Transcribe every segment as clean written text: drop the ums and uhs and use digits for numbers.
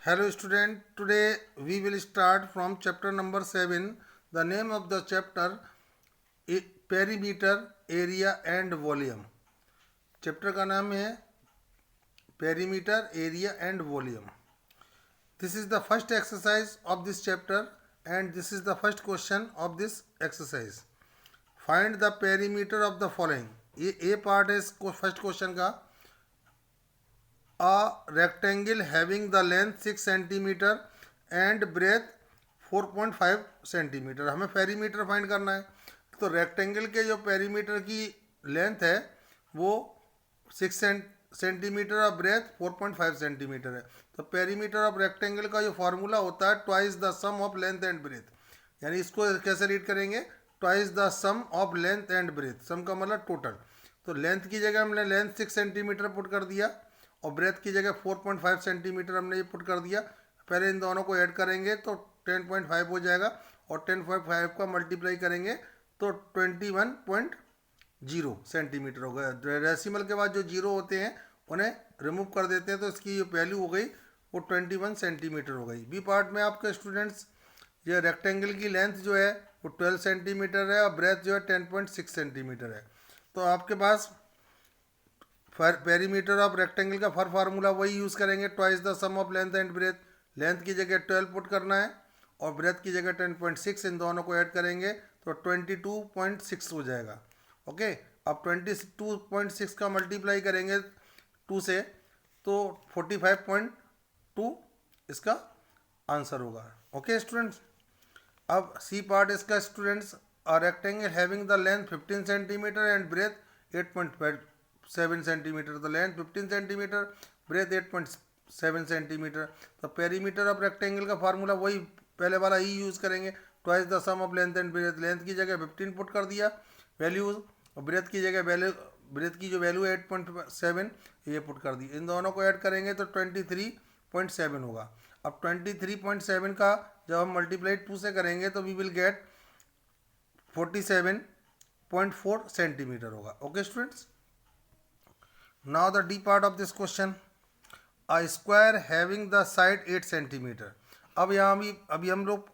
Hello student, today we will start from chapter number 7. The name of the chapter is Perimeter, Area and Volume. Chapter का नाम है Perimeter, Area and Volume. This is the first exercise of this chapter and this is the first question of this exercise. Find the perimeter of the following. ये A part है first question का. A rectangle having the length 6 centimeter and breadth 4.5 centimetre. हमें perimeter find करना है. तो rectangle के जो perimeter की लेंथ है वो 6 सेंटीमीटर और ब्रेथ 4.5 सेंटीमीटर है. तो पेरीमीटर ऑफ रेक्टेंगल का जो फार्मूला होता है twice the sum of length and breadth. यानी इसको कैसे रीड करेंगे? Twice the sum of length and breadth. Sum का मतलब टोटल. तो लेंथ की जगह हमने लेंथ 6 सेंटीमीटर पुट कर दिया और ब्रेथ की जगह 4.5 सेंटीमीटर हमने ये पुट कर दिया. पहले इन दोनों को ऐड करेंगे तो 10.5 हो जाएगा और 10.5 का मल्टीप्लाई करेंगे तो 21.0 सेंटीमीटर हो गया. डेसिमल के बाद जो जीरो होते हैं उन्हें रिमूव कर देते हैं तो इसकी जो वैल्यू हो गई वो 21 सेंटीमीटर हो गई. बी पार्ट में आपके स्टूडेंट्स ये रेक्टेंगल की लेंथ जो है वो 12 सेंटीमीटर है और ब्रेथ जो है 10.6 सेंटीमीटर है. तो आपके पास पेरीमीटर ऑफ रेक्टेंगल का फार्मूला वही यूज़ करेंगे. Twice the sum of length and breadth. Length की जगह 12 पुट करना है और ब्रेथ की जगह 10.6. इन दोनों को ऐड करेंगे तो 22.6 हो जाएगा. ओके. अब 22.6 का मल्टीप्लाई करेंगे 2 से तो 45.2 इसका आंसर होगा. Okay students. अब सी पार्ट इसका students. A rectangle having the length 15 centimetre and breadth 8.7 centimetre. तो लेंथ 15 सेंटीमीटर, ब्रेथ 8.7 सेंटीमीटर. तो पेरीमीटर ऑफ रेक्टेंगल का फार्मूला वही पहले वाला ही यूज़ करेंगे. Twice the sum of length and breadth. Length की जगह 15 पुट कर दिया वैल्यूज और ब्रेथ की जगह ब्रेथ की जो वैल्यू है 8.7 ये पुट कर दी. इन दोनों को ऐड करेंगे तो 23.7 होगा. अब 23.7 का जब हम मल्टीप्लाई 2 से करेंगे तो वी विल गेट 47.4 सेंटीमीटर होगा. Okay students. Now the D part of this question. A square having the side 8 centimetre. अब यहाँ भी अभी हम लोग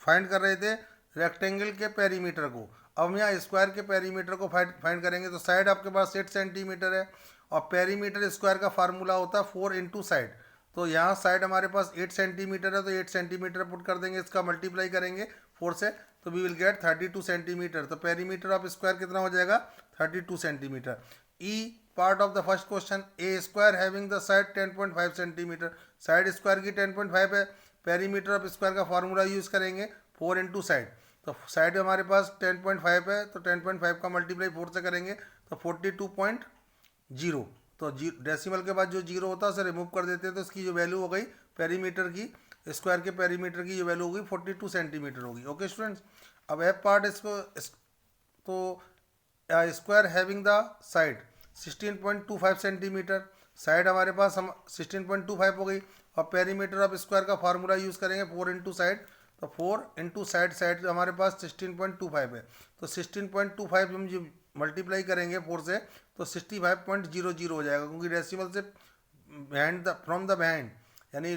फाइंड कर रहे थे रेक्टेंगल के पेरीमीटर को. अब हम यहाँ स्क्वायर के पेरीमीटर को फाइंड करेंगे. तो साइड आपके पास 8 सेंटीमीटर है और पेरीमीटर स्क्वायर का फार्मूला होता है 4 इंटू साइड. तो यहाँ साइड हमारे पास 8 सेंटीमीटर है तो 8 सेंटीमीटर पुट कर देंगे. इसका मल्टीप्लाई करेंगे 4 से तो वी विल गेट 32 सेंटीमीटर. तो पेरीमीटर ऑफ स्क्वायर कितना हो जाएगा? 32 centimetre. E part of the first question. A square having the side 10.5 centimetre. Side square की 10.5 है. पेरीमीटर ऑफ स्क्वायर का फार्मूला यूज़ करेंगे 4 इंटू साइड. तो साइड हमारे पास 10.5 है तो 10.5 का मल्टीप्लाई 4 से करेंगे तो 42.0. तो डेसिमल के बाद जो जीरो होता है उसे रिमूव कर देते हैं तो इसकी जो वैल्यू हो गई पेरीमीटर की, स्क्वायर के पेरीमीटर की जो वैल्यू होगी 42 सेंटीमीटर होगी. Okay students. अब एफ पार्ट तो square having the side 16.25 centimetre. Side हमारे पास हम 16.25 हो गई और पेरीमीटर ऑफ स्क्वायर का फार्मूला यूज़ करेंगे 4 इंटू साइड. तो 4 इंटू साइड हमारे पास 16.25 है. तो 16.25 हम जो मल्टीप्लाई करेंगे 4 से तो 65.00 हो जाएगा क्योंकि डेसिमल से फ्रॉम द बिहाइंड यानी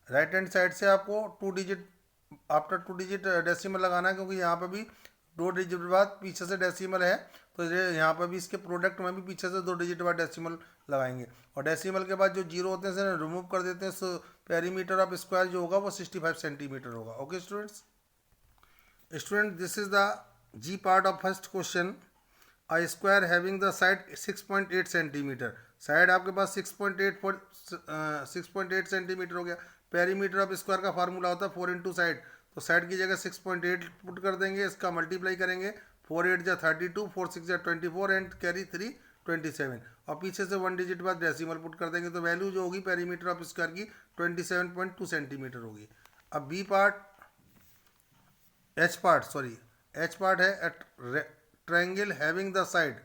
राइट हैंड साइड से आपको 2 डिजिट आफ्टर 2 डिजिट डेसिमल लगाना है क्योंकि यहाँ पर भी 2 डिजिट बाद पीछे से डेसिमल है. तो यहाँ पर भी इसके प्रोडक्ट में भी पीछे से 2 डिजिट बाद डेसिमल लगाएंगे और डेसिमल के बाद जो जीरो होते हैं उसे रिमूव कर देते हैं. सो पेरीमीटर ऑफ स्क्वायर जो होगा वो 65 सेंटीमीटर होगा. Okay students. This is the G part of first question. A square having the side 6.8 centimetre. Side आपके पास 6.8 सेंटीमीटर हो गया. पेरीमीटर ऑफ स्क्वायर का फार्मूला होता है 4 इंटू साइड. तो साइड की जगह 6.8 पुट कर देंगे. इसका मल्टीप्लाई करेंगे 4 8 जा 32, 4 6 जा 24 एंड कैरी 3 27 और पीछे से 1 डिजिट बाद डेसिमल पुट कर देंगे तो वैल्यू जो होगी पेरीमीटर ऑफ स्क्वायर की 27.2 सेंटीमीटर होगी. अब बी पार्ट एच पार्ट है ट्रायंगल हैविंग द साइड.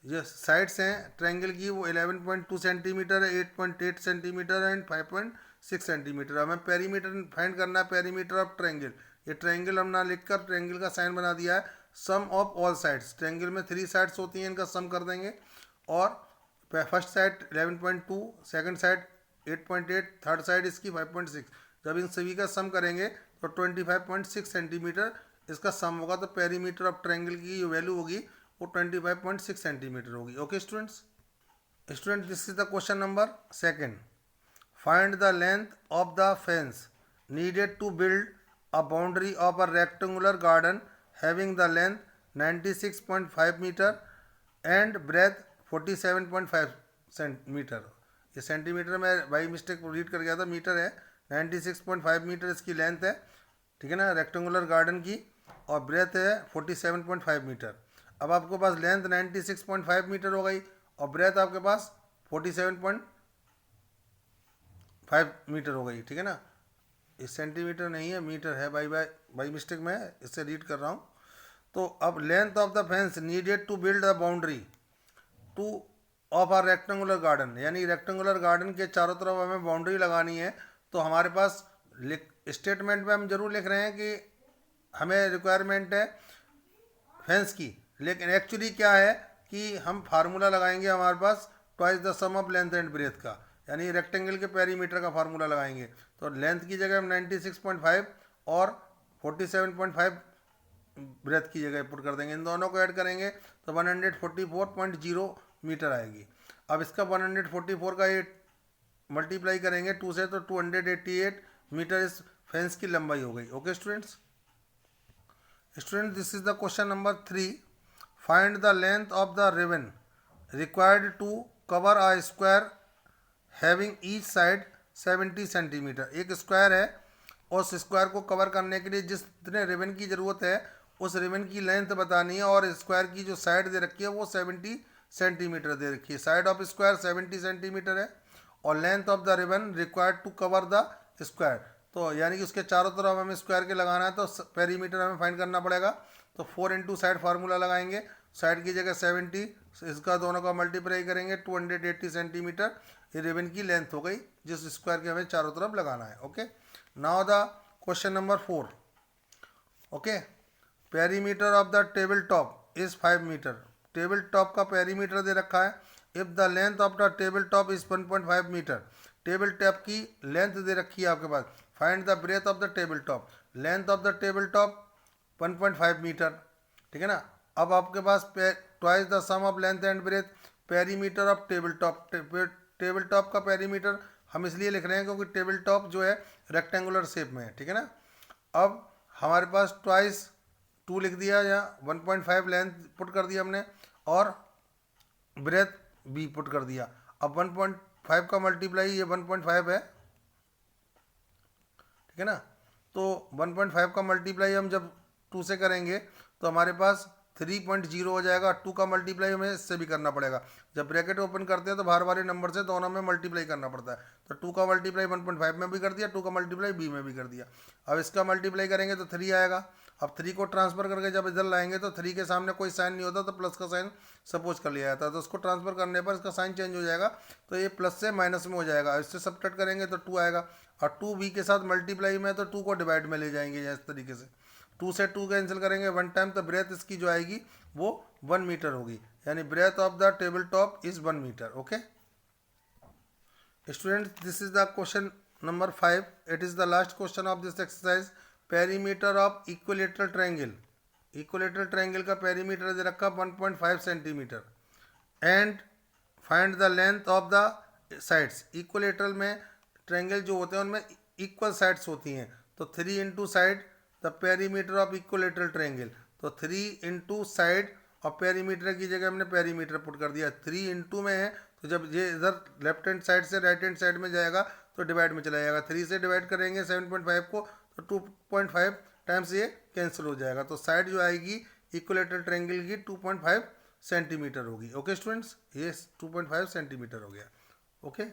ये साइड्स हैं ट्रायंगल की वो 11.2 सेंटीमीटर है, 8.8 सेंटीमीटर एंड 5.6 सेंटीमीटर. हमें पेरीमीटर फाइंड करना है पेरीमीटर ऑफ ट्रायंगल. ये ट्रायंगल हम ना लिखकर ट्रायंगल का साइन बना दिया है. सम ऑफ ऑल साइड्स. ट्रायंगल में 3 साइड्स होती हैं, इनका सम कर देंगे और first side 11.2, second side 8.8, third side इसकी 5.6। जब इन सभी का सम करेंगे तो 25.6 सेंटीमीटर इसका सम होगा। तो पेरीमीटर ऑफ ट्रायंगल की जो वैल्यू होगी वो 25.6 सेंटीमीटर होगी। Okay students, this is the question number second. Find the length of the fence needed to build a boundary of a rectangular garden having the length 96.5 meter and breadth 47.5 centimetre. ये centimetre में by mistake read कर गया था, metre है। 96.5 metre इसकी length है, ठीक है ना, रेक्टेंगुलर गार्डन की, और ब्रेथ है 47.5 मीटर। अब आपके पास लेंथ 96.5 मीटर हो गई और ब्रेथ आपके पास 47.5 मीटर हो गई, ठीक है ना। इस सेंटीमीटर नहीं है, मीटर है, बाई मिस्टेक में इससे रीड कर रहा हूँ। तो अब length of the fence needed to build the boundary to of our rectangular garden, यानी रेक्टेंगुलर गार्डन के चारों तरफ हमें बाउंड्री लगानी है। तो हमारे पास स्टेटमेंट में हम जरूर लिख रहे हैं कि हमें रिक्वायरमेंट है फेंस की, लेकिन एक्चुअली क्या है कि हम फार्मूला लगाएंगे हमारे पास twice the sum of length and breadth का, यानी रेक्टेंगल के पेरीमीटर का फार्मूला लगाएंगे। तो लेंथ की जगह हम 96.5 और 47.5 ब्रेथ की जगह पुट कर देंगे। इन दोनों को ऐड करेंगे तो 144.0 मीटर आएगी। अब इसका 144 का ये मल्टीप्लाई करेंगे 2 से तो 288 मीटर इस फेंस की लंबाई हो गई। Okay students, this is the question number 3। Find the length of the ribbon required to cover a square having each side 70 centimetre. एक स्क्वायर है और उस स्क्वायर को कवर करने के लिए जितने रिबन की ज़रूरत है उस रिबन की लेंथ बतानी है, और स्क्वायर की जो साइड दे रखी है वो 70 सेंटीमीटर दे रखी है। साइड ऑफ स्क्वायर 70 सेंटीमीटर है और length of the ribbon required to cover the square, तो यानी कि उसके चारों तरफ हमें स्क्वायर के लगाना है, तो पेरीमीटर हमें फाइंड करना पड़ेगा। तो 4 इंटू साइड फार्मूला लगाएंगे, साइड की जगह 70, इसका दोनों का मल्टीप्लाई करेंगे 280 सेंटीमीटर, ये रिबन की लेंथ हो गई जिस स्क्वायर के हमें चारों तरफ लगाना है। Okay, now the question number 4। Okay, perimeter of the table top is 5 metre. Table top का पेरीमीटर दे रखा है। If the length of the table top is 1.5 metre, table top की लेंथ दे रखी है आपके पास। Find the breadth of the table top, length of the table top 1.5 metre, ठीक है ना। अब आपके पास twice the sum of length and breadth, perimeter of table top. Table top का पेरीमीटर हम इसलिए लिख रहे हैं क्योंकि टेबल टॉप जो है रेक्टेंगुलर शेप में है, ठीक है ना। अब हमारे पास ट्वाइस 2 लिख दिया या 1.5 लेंथ पुट कर दिया हमने और ब्रेथ भी पुट कर दिया। अब 1.5 का मल्टीप्लाई ये 1.5 है, ठीक है ना। तो 1.5 का मल्टीप्लाई हम जब 2 से करेंगे तो हमारे पास 3.0 हो जाएगा। 2 का मल्टीप्लाई हमें इससे भी करना पड़ेगा। जब ब्रैकेट ओपन करते हैं तो बाहर वाले नंबर से दोनों में मल्टीप्लाई करना पड़ता है। तो 2 का मल्टीप्लाई 1.5 में भी कर दिया, 2 का मल्टीप्लाई बी में भी कर दिया। अब इसका मल्टीप्लाई करेंगे तो 3 आएगा। अब 3 को ट्रांसफर करके जब इधर लाएंगे तो 3 के सामने कोई साइन नहीं होता, तो प्लस का साइन सपोज कर लिया जाता है। तो उसको ट्रांसफर करने पर इसका साइन चेंज हो जाएगा, तो ये प्लस से माइनस में हो जाएगा। इससे सबट्रैक्ट करेंगे तो 2 आएगा, और 2 बी के साथ मल्टीप्लाई में तो 2 को डिवाइड में ले जाएंगे इस तरीके से। 2 से 2 कैंसिल करेंगे 1 टाइम, तो ब्रेथ इसकी जो आएगी वो 1 मीटर होगी, यानी breadth of the table top is 1 metre. Okay students, this is the question number 5। It is the last question of this exercise. Perimeter of equilateral triangle, equilateral triangle का perimeter दे रखा 1.5 centimetre and find the length of the sides. Equilateral में triangle जो होते हैं उनमें equal sides होती हैं, तो 3 into side the perimeter of equilateral triangle. तो 3 इंटू साइड और पेरीमीटर की जगह हमने पेरीमीटर पुट कर दिया। 3 इंटू में है तो जब ये इधर लेफ्ट हैंड साइड से राइट हैंड साइड में जाएगा तो डिवाइड में चला जाएगा। 3 से डिवाइड करेंगे 7.5 को तो 2.5 टाइम्स ये कैंसिल हो जाएगा। तो साइड जो आएगी इक्विलेटरल ट्रायंगल की 2.5 सेंटीमीटर होगी। ओके स्टूडेंट्स, ये 2.5 सेंटीमीटर हो गया। ओके।